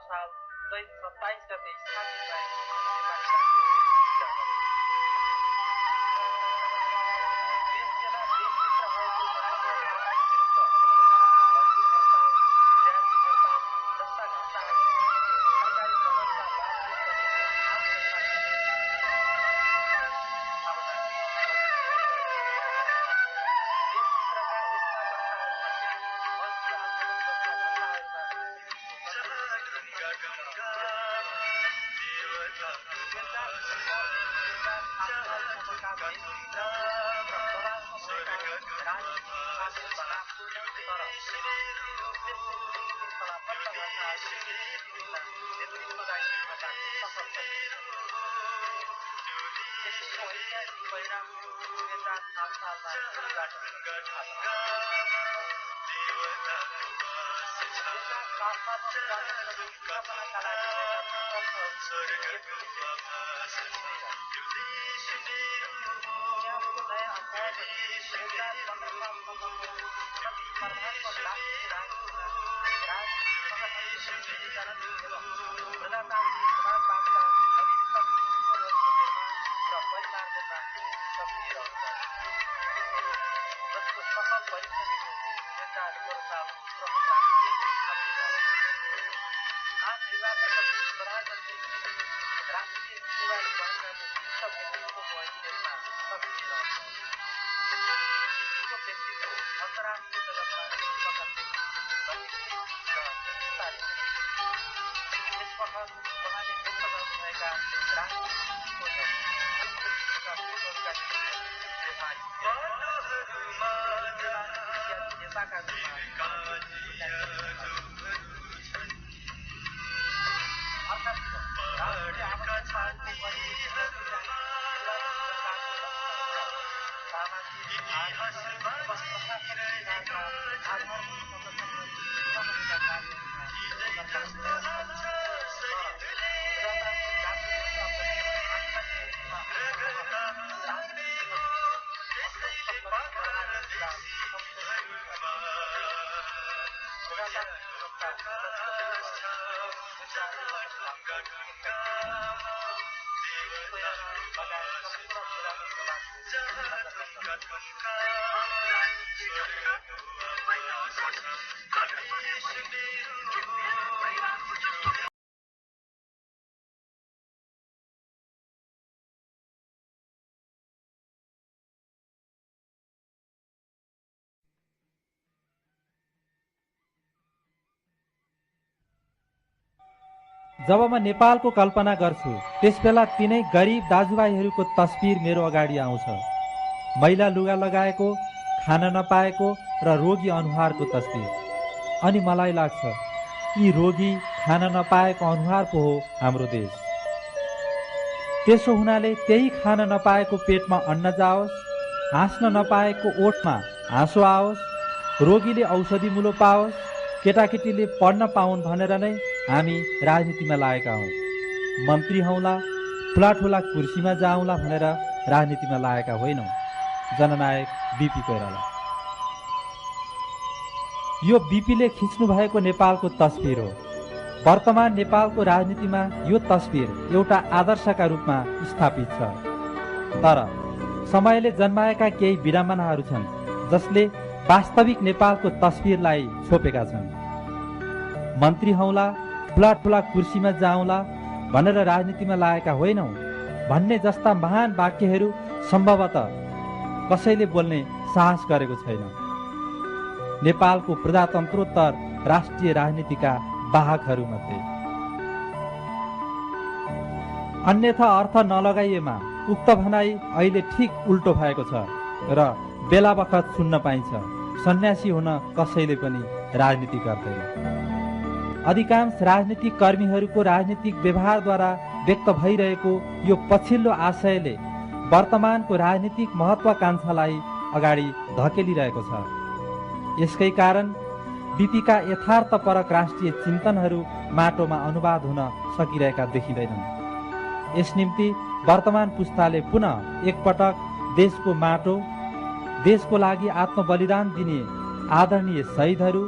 साल चैत 27 गते स्थापित भएको आज निर्वाचनपछि प्रधानमन्त्री राष्ट्रिय जिम्मेवारी वहन गर्ने शीर्ष व्यक्तित्वको हैसियतमा सक्रिय रहन्छ। यिनको व्यक्तित्व अन्तर्राष्ट्रिय जगतमा यसपटक उहाँले व्यक्त गर्नुभएका नेताका जब म नेपालको कल्पना गर्छु त्यसबेला तिनै गरिब दाजुभाइहरूको तस्बिर मेरो अगाडि आउँछ। मैला लुगा लगाएको, खान नपाएको र रोगी अनुहारको तस्बिर। अनि मलाई लाग्छ यी रोगी खान नपाएको अनुहार पो हो हाम्रो देश। त्यसो हुनाले त्यही खान नपाएको पेटमा अन्न जाओस्, हाँस्न नपाएको ओठमा हाँसो आओस्, रोगीले औषधि मुलो पाओस्, केटाकेटीले पढ्न पाउन् भनेर नै हामी राजनीतिमा लागेका हौँ। मन्त्री हौला, ठुला ठुला कुर्सीमा जाउँला भनेर राजनीतिमा लागेका होइनौँ। जननायक बीपी कोइराला। यो बीपीले खिच्नु भएको नेपालको तस्बिर हो। वर्तमान नेपालको राजनीतिमा यो तस्बिर एउटा आदर्शका रूपमा स्थापित छ। तर समयले जन्माएका केही विडम्बनाहरू छन् जसले वास्तविक नेपालको तस्बिरलाई छोपेका छन्। मन्त्री हौला, ठुला ठुला कुर्सीमा जाउँला भनेर राजनीतिमा लागेका होइनौँ भन्ने जस्ता महान वाक्यहरू सम्भवतः कसैले बोल्ने साहस गरेको छैन। नेपालको प्रजातन्त्रोत्तर राष्ट्रिय राजनीतिका वाहकहरूमध्ये। अन्यथा अर्थ नलगाइएमा उक्त भनाइ अहिले ठिक उल्टो भएको छ र बेला बखत सुन्न पाइन्छ। सन्यासी हुन कसैले पनि राजनीति गर्दैन। अधिकांश राजनीतिक कर्मीहरूको राजनीतिक व्यवहारद्वारा व्यक्त भइरहेको यो पछिल्लो आशयले वर्तमानको राजनीतिक महत्वाकांक्षालाई अगाडि धकेलिरहेको छ। यसकै कारण बीपीका यथार्थपरक राष्ट्रिय चिन्तनहरू माटोमा अनुवाद हुन सकिरहेका देखिँदैनन्। यस निम्ति वर्तमान पुस्ताले पुनः एकपटक देशको माटो, देशको लागि आत्मबलिदान दिने आदरणीय शहीदहरू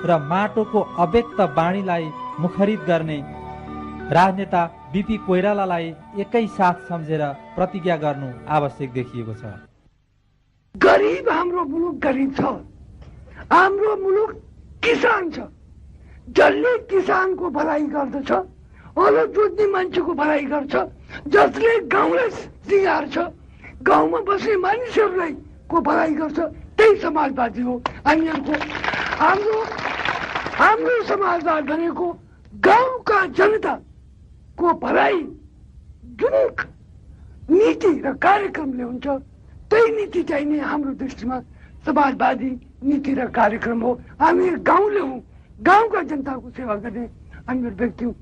र माटोको अव्यक्त बाणीलाई मुखरित गर्ने राजनेता बीपी कोइरालालाई एकै साथ सम्झेर प्रतिज्ञा गर्नु आवश्यक देखिएको छ। गरीब हाम्रो मुलुक गरीब छ। हाम्रो मुलुक किसान छ। जसले किसानको भलाइ गर्दछ, हलो जोत्ने मान्छेको भलाइ गर्छ, जसले गाउँलाई सिँगार्छ, गाउँमा बस्ने मानिसहरूलाई को भलाइ गर्छ, त्यही समाजवादी हो। हाम्रो समाजवाद भनेको गाउँका जनताको भलाइ जुन नीति र कार्यक्रमले हुन्छ त्यही नीति चाहिँ नै हाम्रो दृष्टिमा समाजवादी नीति र कार्यक्रम हो। हामी गाउँले हौँ, गाउँका जनताको सेवा गर्ने हामी व्यक्ति हौँ।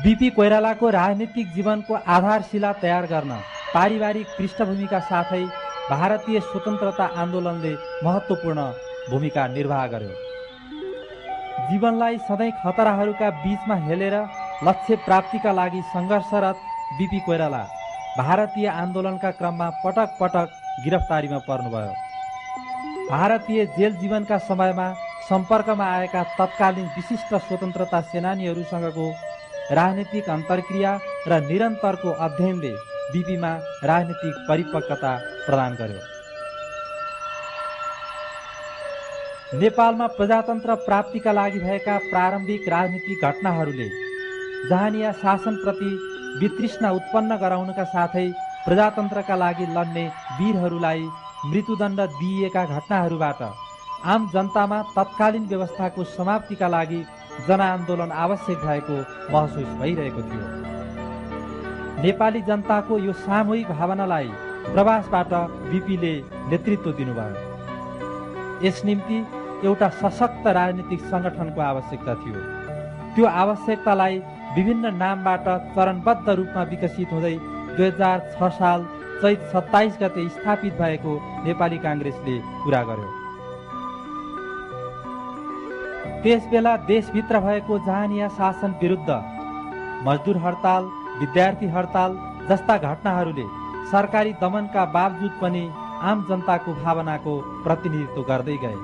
बीपी कोइरालाको राजनीतिक जीवनको आधारशिला तयार गर्न पारिवारिक पृष्ठभूमिका साथै भारतीय स्वतन्त्रता आन्दोलनले महत्त्वपूर्ण भूमिका निर्वाह गर्यो। जीवनलाई सधैँ खतराहरूका बीचमा हेलेर लक्ष्य प्राप्तिका लागि सङ्घर्षरत बीपी कोइराला भारतीय आन्दोलनका क्रममा पटक पटक गिरफ्तारीमा पर्नुभयो। भारतीय जेल जीवनका समयमा सम्पर्कमा आएका तत्कालीन विशिष्ट स्वतन्त्रता सेनानीहरूसँगको राजनीतिक अन्तर्क्रिया र निरन्तरको अध्ययनले बीपीमा राजनीतिक परिपक्वता प्रदान गर्यो। नेपालमा प्रजातन्त्र प्राप्तिका लागि भएका प्रारम्भिक राजनीतिक घटनाहरूले जहानिया शासनप्रति वितृष्णा उत्पन्न गराउनका साथै प्रजातन्त्रका लागि लड्ने वीरहरूलाई मृत्युदण्ड दिइएका घटनाहरूबाट आम जनतामा तत्कालीन व्यवस्थाको समाप्तिका लागि जनआन्दोलन आवश्यक भएको महसुस भइरहेको थियो। नेपाली जनताको यो सामूहिक भावनालाई प्रवासबाट बीपीले नेतृत्व दिनुभयो। यस निम्ति एउटा सशक्त राजनीतिक संगठनको आवश्यकता थियो। त्यो आवश्यकतालाई विभिन्न नामबाट चरणबद्ध रूपमा विकसित हुँदै 2006 साल चैत 27 गते स्थापित भएको नेपाली कांग्रेसले पूरा गर्यो। त्यसबेला देशभित्र भएको जहानिया शासन विरुद्ध मजदुर हडताल, विद्यार्थी हडताल जस्ता घटनाहरूले सरकारी दमनका बावजुद पनि आम जनताको भावनाको प्रतिनिधित्व गर्दै गए।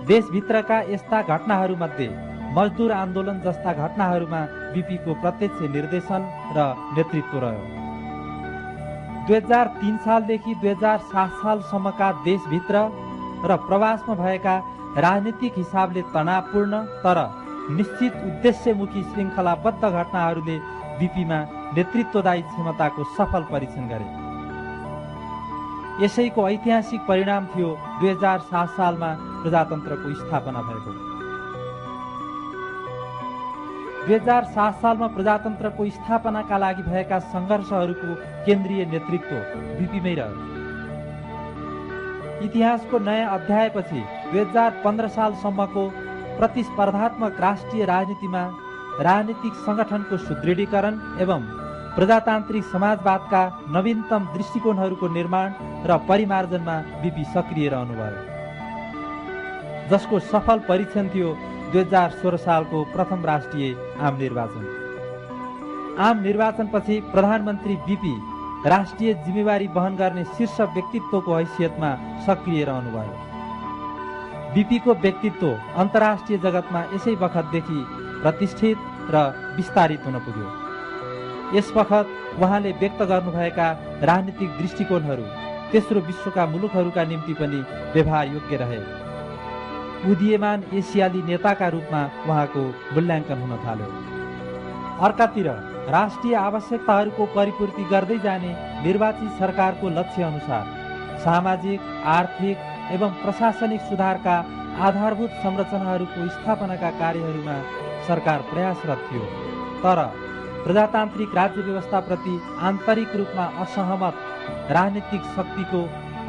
देशभित्रका यस्ता घटनाहरूमध्ये मजदुर आन्दोलन जस्ता घटनाहरूमा बीपीको प्रत्यक्ष निर्देशन र नेतृत्व रह्यो। 2003 सालदेखि 2007 सालसम्मका देशभित्र र प्रवासमा भएका राजनीतिक हिसाबले तनावपूर्ण तर निश्चित उद्देश्यमुखी श्रृङ्खलाबद्ध घटनाहरूले बीपीमा नेतृत्वदायी क्षमताको सफल परीक्षण गरे। यसैको ऐतिहासिक परिणाम थियो 2007 सालमा प्रजातन्त्रको स्थापना भएको। 2007 सालमा प्रजातन्त्रको स्थापनाका लागि भएका सङ्घर्षहरूको केन्द्रीय नेतृत्व बीपीमै रह्यो। इतिहासको नयाँ अध्यायपछि 2015 सालसम्मको प्रतिस्पर्धात्मक राष्ट्रिय राजनीतिमा राजनीतिक संगठनको सुदृढीकरण एवं प्रजातान्त्रिक समाजवादका नवीनतम दृष्टिकोणहरूको निर्माण र परिमार्जनमा बीपी सक्रिय रहनुभयो, जसको सफल परीक्षण थियो 2016 सालको प्रथम राष्ट्रिय आम निर्वाचन। आम निर्वाचनपछि प्रधानमन्त्री बीपी राष्ट्रिय जिम्मेवारी वहन गर्ने शीर्ष व्यक्तित्वको हैसियतमा सक्रिय रहनुभयो। बीपीको व्यक्तित्व अन्तर्राष्ट्रिय जगतमा यसै बखतदेखि प्रतिष्ठित र विस्तारित हुन पुग्यो। यस बखत उहाँले व्यक्त गर्नुभएका राजनीतिक दृष्टिकोणहरू तेस्रो विश्वका मुलुकहरूका निम्ति पनि व्यवहार योग्य रहे। उदीयमान एसियाली नेताका रूपमा उहाँको मूल्याङ्कन हुन थाल्यो। अर्कातिर राष्ट्रिय आवश्यकताहरूको परिपूर्ति गर्दै जाने निर्वाचित सरकारको लक्ष्य अनुसार सामाजिक, आर्थिक एवं प्रशासनिक सुधारका आधारभूत संरचनाहरूको स्थापनाका कार्यहरूमा सरकार प्रयासरत थियो। तर प्रजातान्त्रिक राज्य व्यवस्थाप्रति आन्तरिक रूपमा असहमत राजनीतिक शक्तिको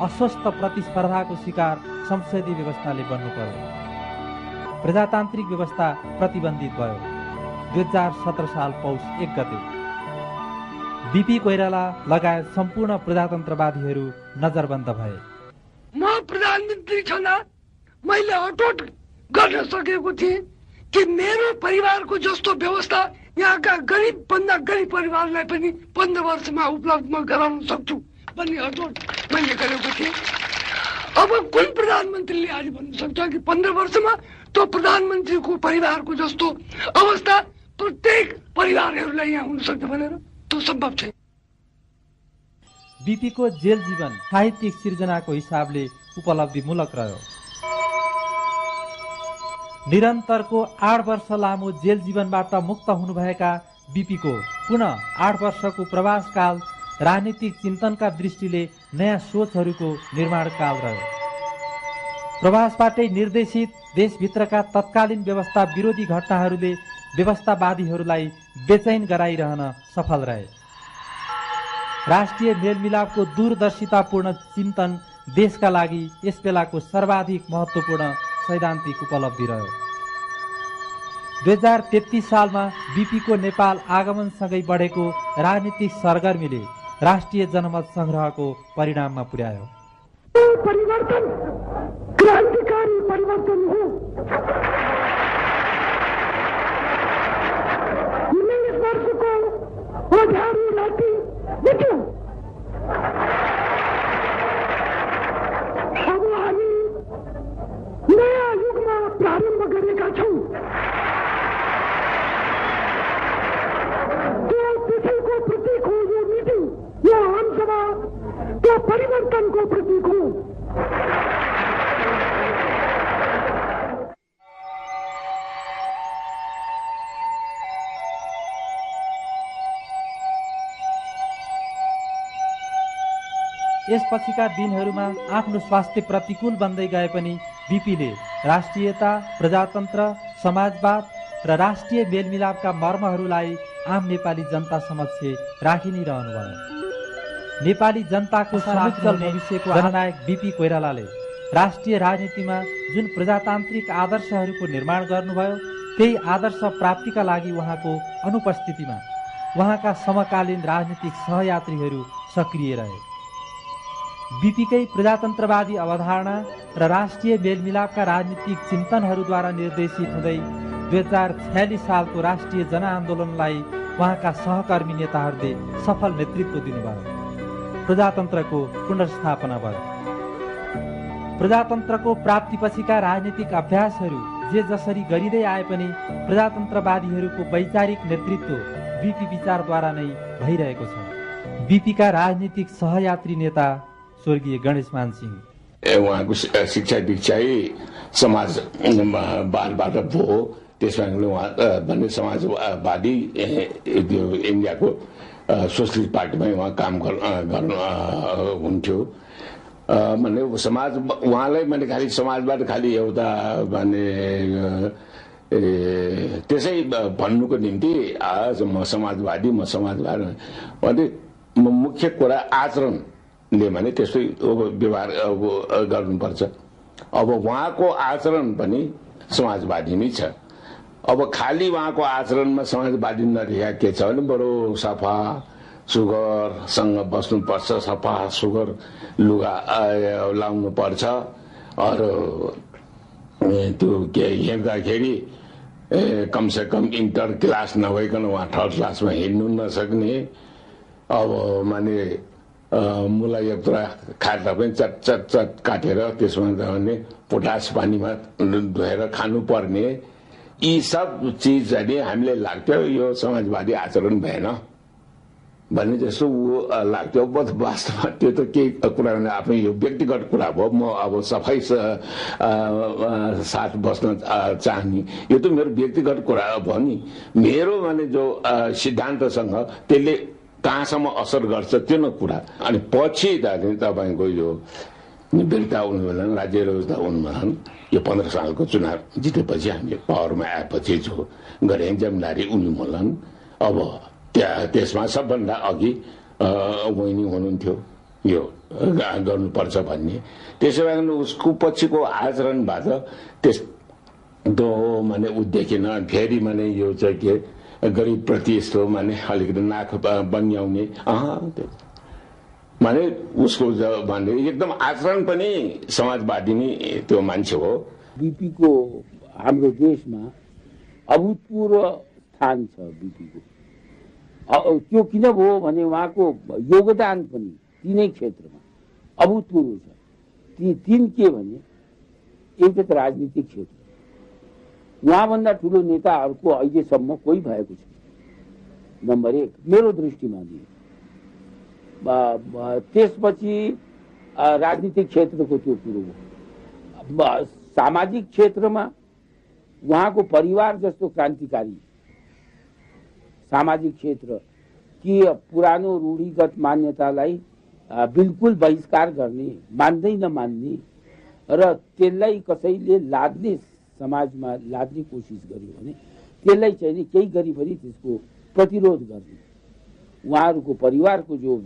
अस्वस्थ प्रतिस्पर्धाको शिकार संसदीय व्यवस्थाले बन्नु पर्यो। प्रजातान्त्रिक व्यवस्था प्रतिबन्धित भयो। 2017 साल पौष 1 गते बीपी कोइराला लगायत सम्पूर्ण प्रजातन्त्रवादीहरू नजरबन्द भए। म प्रधानमन्त्री छँदा मैले अटोट गर्न सकेको थिएँ कि मेरो परिवारको जस्तो व्यवस्था यहाँका गरिब भन्दा गरिब परिवारलाई पनि 15 वर्षमा उपलब्ध गराउन सक्छु भन्ने अटोट मैले गरेको थिएँ। अब कुन प्रधानमन्त्रीले आज भन्न सक्छ कि 15 वर्षमा त्यो प्रधानमन्त्रीको परिवारको जस्तो अवस्था प्रत्येक परिवारहरूलाई यहाँ हुन सक्छ भनेर? त्यो सम्भव छैन। बीपीको जेल जीवन साहित्यिक सिर्जनाको हिसाबले उपलब्धिमूलक रह्यो। निरन्तरको 8 वर्ष लामो जेल जीवनबाट मुक्त हुनुभएका बीपीको पुनः 8 वर्षको प्रवासकाल राजनीतिक चिन्तनका दृष्टिले नयाँ सोचहरूको निर्माण काल रह्यो। प्रवासबाटै निर्देशित देशभित्रका तत्कालीन व्यवस्था विरोधी घटनाहरूले व्यवस्थावादीहरूलाई बेचैन गराइरहन सफल रहे। राष्ट्रिय मेलमिलापको दूरदर्शितापूर्ण चिन्तन देशका लागि यस बेलाको सर्वाधिक महत्त्वपूर्ण सैद्धान्तिक उपलब्धि रह्यो। 2033 सालमा बीपीको नेपाल आगमनसँगै बढेको राजनीतिक सरगर्मीले राष्ट्रिय जनमत संग्रहको परिणाममा पुर्यायो। परिवर्तन क्रान्तिकारी परिवर्तन हो। 19 वर्षको ओझारी राति बित्यो। अब हामी नयाँ युगमा प्रारम्भ गरेका छौँ। त्यो तिथिको प्रतीक हो यो मिटिङ, यो आमसभा, त्यो परिवर्तनको प्रतीक हो। यसपछिका दिनहरूमा आफ्नो स्वास्थ्य प्रतिकूल बन्दै गए पनि बिपीले राष्ट्रियता, प्रजातन्त्र, समाजवाद र राष्ट्रिय मेलमिलापका मर्महरूलाई आम नेपाली जनता समक्ष राखि नै रहनुभयो। नेपाली जनताको समुज्जवल भविष्यको जननायक बिपी कोइरालाले राष्ट्रिय राजनीतिमा जुन प्रजातान्त्रिक आदर्शहरूको निर्माण गर्नुभयो, त्यही आदर्श प्राप्तिका लागि उहाँको अनुपस्थितिमा उहाँका समकालीन राजनीतिक सहयात्रीहरू सक्रिय रहे। बिपीकै प्रजातन्त्रवादी अवधारणा र राष्ट्रिय मेलमिलापका राजनीतिक चिन्तनहरूद्वारा निर्देशित हुँदै 2046 सालको राष्ट्रिय जनआन्दोलनलाई उहाँका सहकर्मी नेताहरूले सफल नेतृत्व दिनुभयो। प्रजातन्त्रको पुनर्स्थापना भयो। प्रजातन्त्रको प्राप्तिपछिका राजनीतिक अभ्यासहरू जे जसरी गरिँदै आए पनि प्रजातन्त्रवादीहरूको वैचारिक नेतृत्व बिपी विचारद्वारा नै भइरहेको छ। बिपीका राजनीतिक सहयात्री नेता स्वर्गीय गणेशमान सिंह, उहाँको शिक्षा दीक्षै समाजवादबाट भयो। त्यसमा उहाँ भन्ने समाजवादी इन्डियाको सोसलिस्ट पार्टीमा उहाँ काम गर्नु हुन्थ्यो। भने समाज उहाँलाई मैले खालि समाजबाट खालि एउटा भने त्यसै भन्नुको निम्ति म समाजवादी भने मुख्य कुरा आचरणले भने त्यस्तै व्यवहार गर्नुपर्छ। अब उहाँको आचरण पनि समाजवादी नै छ। अब खालि उहाँको आचरणमा समाजवादी नदेखा के छ भने बडो सफा सुगरसँग बस्नुपर्छ, सफा सुगर लुगा लाउनु पर्छ, अरू त्यो के हेर्दाखेरि कमसे कम इन्टर क्लास नभइकन उहाँ थर्ड क्लासमा हिँड्नु नसक्ने। अब माने मुला यत्रा खाँदा पनि चट चट चट काटेर त्यसमा भने पोटास पानीमा धोएर खानुपर्ने। यी सब चिजहरू हामीले लाग्थ्यो यो समाजवादी आचरण भएन भन्ने जस्तो लाग्थ्यो। वास्तवमा त्यो त केही कुरा आफ्नो यो व्यक्तिगत कुरा भयो। म अब सफाइ साथ बस्न चाहने यो त मेरो व्यक्तिगत कुरा भयो नि। मेरो माने जो सिद्धान्तसँग त्यसले कहाँसम्म असर गर्छ त्यो न कुरा। अनि पछि तपाईँको यो वीरता उन्मूलन, राज्य रोजगार उन्मूलन, यो 15 सालको चुनाव जितेपछि हामीले पावरमा आएपछि जो गरे जमिनदारी उन्मूलन, अब त्यसमा सबभन्दा अघि वहिनी हुनुहुन्थ्यो यो गर्नुपर्छ भन्ने। त्यसो भए उसको पछिको आचरणबाट त्यस्तो माने ऊ देखिन। फेरि माने यो चाहिँ के गरिब प्रति यस्तो माने अलिकति नाक बन्याउने माने उसको माने एकदम आचरण पनि समाजवादी नै त्यो मान्छे हो। बिपीको हाम्रो देशमा अभूतपूर्व स्थान छ। बिपीको त्यो किन भयो भने उहाँको योगदान पनि तीनै क्षेत्रमा अभूतपूर्व छ। ती तीन के भने एउटा त राजनीतिक क्षेत्र, उहाँभन्दा ठुलो नेताहरूको अहिलेसम्म कोही भएको छैन, नम्बर 1 मेरो दृष्टिमा दिए। त्यसपछि राजनीतिक क्षेत्रको त्यो कुरो हो। सामाजिक क्षेत्रमा उहाँको परिवार जस्तो क्रान्तिकारी सामाजिक क्षेत्र कि पुरानो रूढिगत मान्यतालाई बिल्कुल बहिष्कार गर्ने, मान्दै नमान्ने र त्यसलाई कसैले लाद्ने, समाजमा लाद्ने कोसिस गर्यो भने त्यसलाई चाहिँ नि केही गरी पनि त्यसको प्रतिरोध गर्ने उहाँहरूको परिवारको जो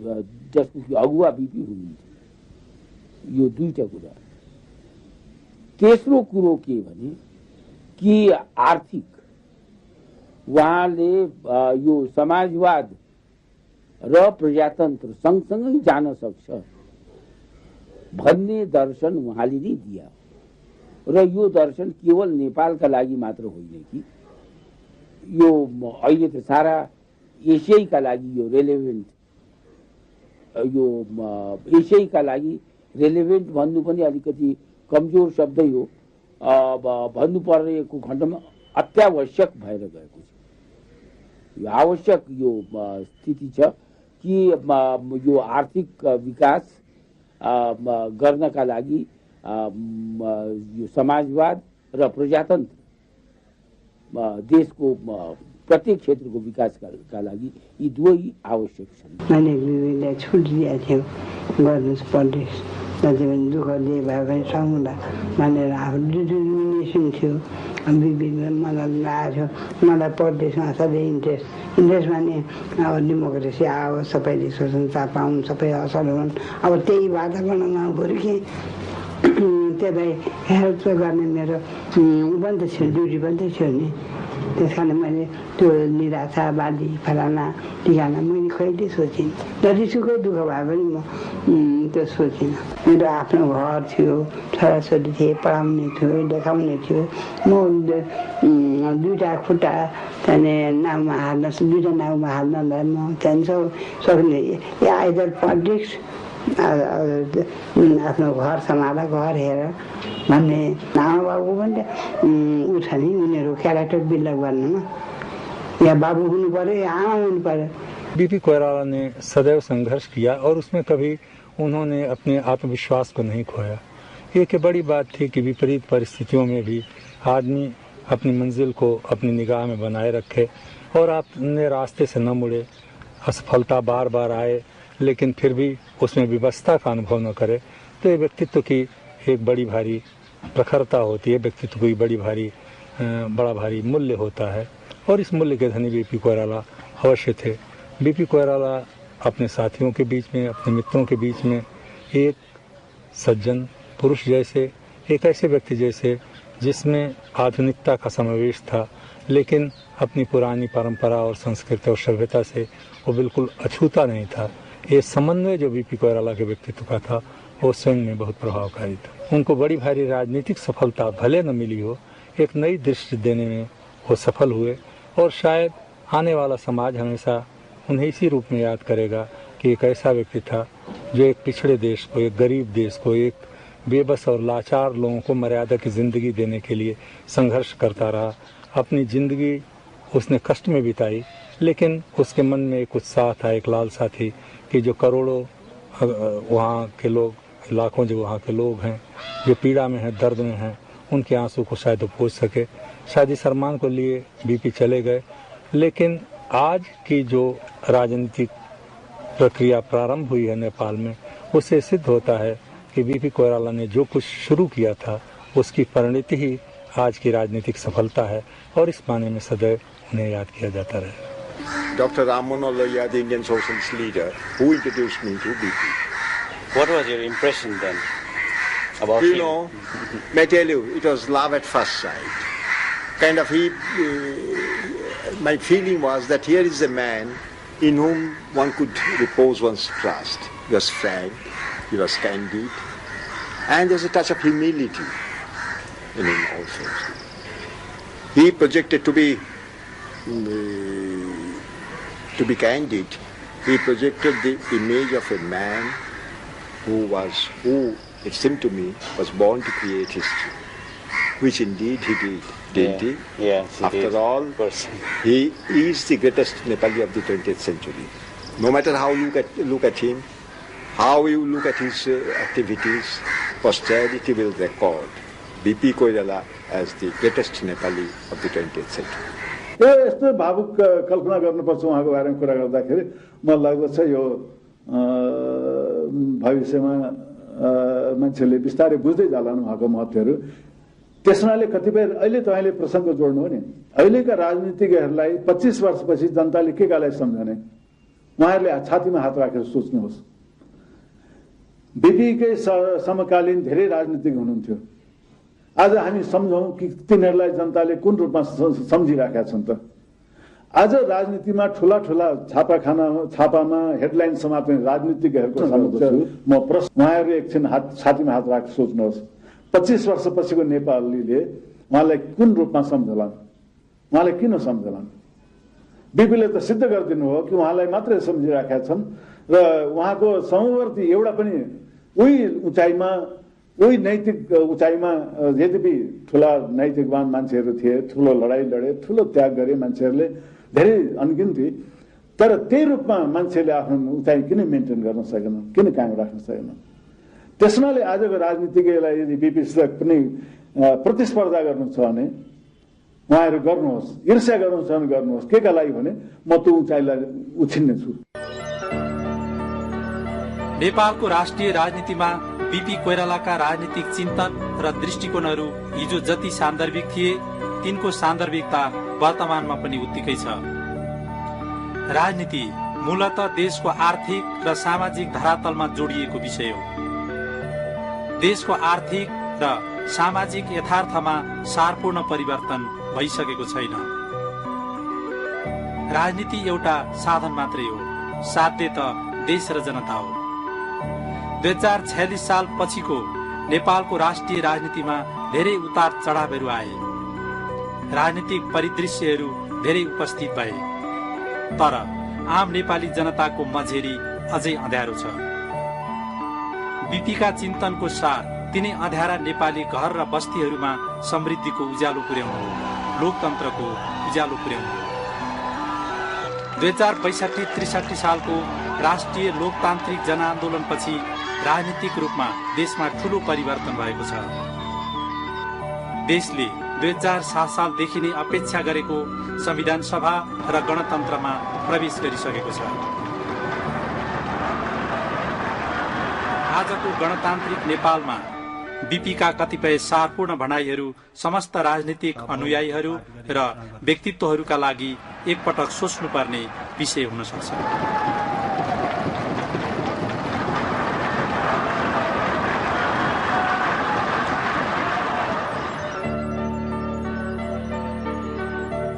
जसको कि अगुवा बिपी हुनुहुन्थ्यो। यो दुईटा कुरा। तेस्रो कुरो के भने कि आर्थिक, उहाँले यो समाजवाद र प्रजातन्त्र सँगसँगै जान सक्छ भन्ने दर्शन उहाँले नै दिया। र यो दर्शन केवल नेपालका लागि मात्र होइन कि यो अहिले त सारा एसियाका लागि यो रेलेभेन्ट, यो एसियाका लागि रेलेभेन्ट भन्नु पनि अलिकति कमजोर शब्दै हो। भन्नु परेको खण्डमा अत्यावश्यक भएर गएको छ। यो आवश्यक यो स्थिति छ कि यो आर्थिक विकास गर्नका लागि यो समाजवाद र प्रजातन्त्र देशको प्रत्येक क्षेत्रको विकासका लागि यी दुवै आवश्यक छन्। मैले बिबीलाई छुट दिएको थियो गर्नुहोस् परदेश जति पनि दुःख दिए भए पनि सक्नुला भनेर आफ्नो डिटर्मिनेसन थियो। बिबीले मलाई लागेको थियो मलाई परदेशमा सधैँ इन्ट्रेस्ट भने अब डेमोक्रेसी आओस्, सबैले स्वतन्त्रता पाउन्, सबै असल हुन्। अब त्यही वातावरणमा हुर्केँ। त्यसलाई हेल्प गर्ने मेरो ऊ पनि त थियो, ड्युटी पनि त थियो नि। त्यस कारण मैले त्यो निराशावादी फलाना ठिकाना मैले कहिले सोचिनँ। जतिसुकै दुःख भए पनि म त्यो सोचिनँ। मेरो आफ्नो घर थियो, छोराछोरी थिए, पढाउने थियो, देखाउने थियो। म दुईवटा खुट्टा त्यहाँदेखि नाउँमा हाल्न, दुईवटा नाउँमा हाल्नलाई म त्यहाँदेखि सक्ने आइदर पोलिटिक्स आफ्नो घर सम्हाल, घर हेर भन्ने आमा बाबुको पनि ऊ छ नि, उनीहरू क्यारेक्टर बिल्डअप गर्नुमा या बाबू हुनु पर्यो या आमा हुनु पर्यो। बीपी कोइराला ने सदैव संघर्ष किया और उसमें कभी उन्होंने अपने आत्मविश्वास को नहीं खोया। एक बड़ी बात थी कि विपरीत परिस्थितियों में भी आदमी अपनी मंजिल को अपनी निगाह में बनाए रखे और अपने रास्ते से न मुड़े। असफलता बार बार आए लेकिन फिर भी उसमें विवशता का अनुभव न करे, तो ये व्यक्तित्व की एक बड़ी भारी प्रखरता होती है, व्यक्तित्व की बड़ा भारी मूल्य होता है। और इस मूल्य के धनी बीपी कोइराला अवश्य थे। बीपी कोइराला अपने साथियों के बीच में, अपने मित्रों के बीच में एक सज्जन पुरुष जैसे, एक ऐसे व्यक्ति जैसे जिसमें आधुनिकता का समावेश था, लेकिन अपनी पुरानी परंपरा और संस्कृति और सभ्यता से वो बिल्कुल अछूता नहीं था। ये समन्वय जो बीपी कोइराला के व्यक्तित्व का था वो स्वयं में बहुत प्रभावकारी था। उनको बड़ी भारी राजनीतिक सफलता भले न मिली हो, एक नई दृष्टि देने में वो सफल हुए और शायद आने वाला समाज हमेशा उन्हें इसी रूप में याद करेगा कि एक ऐसा व्यक्ति था जो एक पिछड़े देश को, एक गरीब देश को, एक बेबस और लाचार लोगों को मर्यादा की ज़िंदगी देने के लिए संघर्ष करता रहा। अपनी ज़िंदगी उसने कष्ट में बिताई, लेकिन उसके मन में एक उत्साह था, एक लालसा थी कि जो करोड़ों वहाँ के लोग, लाखों जो वहाँ के लोग हैं, जो पीड़ा में हैं, दर्द में हैं, उनके आंसू को शायद वो पोंछ सके। शायद इस अरमान को लिए बीपी चले गए, लेकिन आज की जो राजनीतिक प्रक्रिया प्रारंभ हुई है नेपाल में, उससे सिद्ध होता है कि बीपी कोइराला ने जो कुछ शुरू किया था उसकी परिणति ही आज की राजनीतिक सफलता है और इस माने में सदैव उन्हें याद किया जाता रहे। Dr. Ram Manohar Lohia, the Indian socialist leader, who introduced me to BP. What was your impression then about him? You know, may I tell you, it was love at first sight. Kind of my feeling was that here is a man in whom one could repose one's trust. He was frank, he was candid, and there's a touch of humility in him also. He projected to be candid. He projected the image of a man who it seemed to me was born to create history, which indeed he did. Didn't he? Yes, After all, he is the greatest Nepali of the 20th century. No matter how you look at him, how you look at his activities, posterity will record BP Koirala as the greatest Nepali of the 20th century. यस्तो भावुक कल्पना गर्नुपर्छ उहाँको बारेमा कुरा गर्दाखेरि मलाई लाग्दछ यो भविष्यमा मान्छेले बिस्तारै बुझ्दै जालान् उहाँको महत्त्वहरू। त्यसनाले कतिपय अहिले तपाईँले प्रसङ्ग जोड्नु हो नि, अहिलेका राजनीतिज्ञहरूलाई 25 वर्षपछि जनताले के कालाई सम्झने, उहाँहरूले छातीमा हात राखेर सोच्नुहोस्। बीपीकै समकालीन धेरै राजनीतिज्ञ हुनुहुन्थ्यो। आज हामी सम्झौँ कि तिनीहरूलाई जनताले कुन रूपमा सम्झिराखेका छन् त। आज राजनीतिमा ठुला ठुला छापामा हेडलाइन समात्ने राजनीतिज्ञहरूको म प्रश्न, उहाँहरू एकछिन छातीमा हात राखेर सोच्नुहोस्, 25 वर्षपछिको नेपालीले उहाँलाई कुन रूपमा सम्झलान्, उहाँलाई किन सम्झलान्। बीपीले त सिद्ध गरिदिनु हो कि उहाँलाई मात्रै सम्झिराखेका छन् र उहाँको समवर्ती एउटा पनि उही उचाइमा, उही नैतिक उचाइमा, यद्यपि ठुला नैतिकवान मान्छेहरू थिए, ठुलो लडाइँ लडे, ठुलो त्याग गरे मान्छेहरूले, धेरै अनगिन्ती, तर त्यही रूपमा मान्छेले आफ्नो उचाइ किन मेन्टेन गर्न सकेन, किन कायम राख्न सकेन। त्यसनाले आजको राजनीतिज्ञलाई यदि बीपीसित पनि प्रतिस्पर्धा गर्नु छ भने उहाँहरू गर्नुहोस्, ईर्ष्या गर्नुहोस् भने गर्नुहोस्। के का लागि भने म त्यो उचाइलाई उछिन्ने छु। नेपालको राष्ट्रिय राजनीतिमा बीपी कोइरालाका राजनीतिक चिन्तन र दृष्टिकोणहरू हिजो जति सान्दर्भिक थिए तिनको सान्दर्भिकता वर्तमानमा पनि उत्तिकै छ। राजनीति मूलतः देशको आर्थिक र सामाजिक धरातलमा जोडिएको विषय हो। देशको आर्थिक र सामाजिक यथार्थमा सारपूर्ण परिवर्तन भइसकेको छैन। राजनीति एउटा साधन मात्रै हो, साध्य त देश र जनता हो। 2046 साल पछिको नेपालको राष्ट्रिय राजनीतिमा धेरै उतार चढावहरू आए, राजनीतिक परिदृश्यहरू धेरै उपस्थित भए, तर आम नेपाली जनताको मझेरी अझै अँध्यारो छ। बीपीका चिन्तनको सार तिनै अँध्यारा नेपाली घर र बस्तीहरूमा समृद्धिको उज्यालो पुर्याउनु हो, लोकतन्त्रको उज्यालो पुर्याउनु हो। 2062-63 सालको राष्ट्रिय लोकतान्त्रिक जनआन्दोलनपछि राजनीतिक रूपमा देशमा ठूलो परिवर्तन भएको छ। देशले 2007 सालदेखि नै अपेक्षा गरेको संविधान सभा र गणतन्त्रमा प्रवेश गरिसकेको छ। आजको गणतान्त्रिक नेपालमा बीपीका कतिपय सारपूर्ण भनाइहरू समस्त राजनीतिक अनुयायीहरू र व्यक्तित्वहरूका लागि एकपटक सोच्नुपर्ने विषय हुन सक्छ।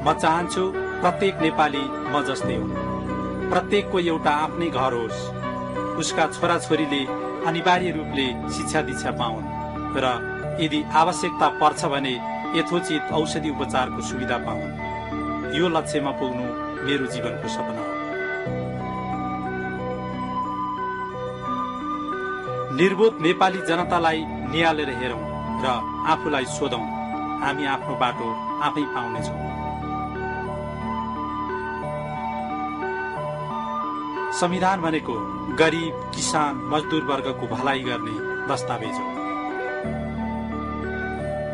म चाहन्छु प्रत्येक नेपाली म जस्तै हो, प्रत्येकको एउटा आफ्नै घर होस्, उसका छोराछोरीले अनिवार्य रूपले शिक्षा दीक्षा पाउन् र यदि आवश्यकता पर्छ भने यथोचित औषधि उपचारको सुविधा पाउन्। यो लक्ष्यमा पुग्नु मेरो जीवनको सपना हो। निर्बोध नेपाली जनतालाई निहालेर हेरौं र आफूलाई सोधौं, हामी आफ्नो बाटो आफै पाउनेछौँ। संविधान भनेको गरिब, किसान, मजदुर वर्गको भलाइ गर्ने दस्तावेज हो।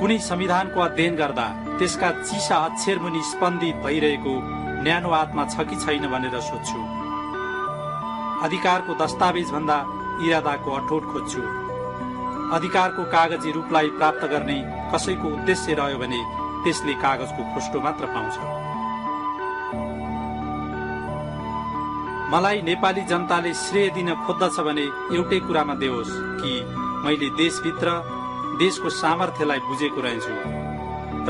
कुनै संविधानको अध्ययन गर्दा त्यसका चिसा अक्षर मुनि स्पन्दित भइरहेको न्यानो आत्मा छ कि छैन भनेर सोध्छु। अधिकारको दस्तावेज भन्दा इरादाको अठोट खोज्छु। अधिकारको कागजी रूपलाई प्राप्त गर्ने कसैको उद्देश्य रह्यो भने त्यसले कागजको खोस्टो मात्र पाउँछ। मलाई नेपाली जनताले श्रेय दिन खोज्दछ भने एउटै कुरामा देओस् कि मैले देशभित्र देशको सामर्थ्यलाई बुझेको रहेछु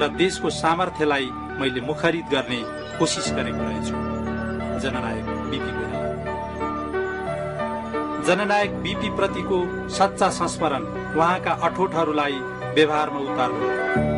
र देशको सामर्थ्यलाई मैले मुखरित गर्ने कोसिस गरेको रहेछु। जननायक बीपी कोइराला। जननायक बीपी प्रतिको सच्चा संस्मरण उहाँका अठोटहरूलाई व्यवहारमा उतार्नु।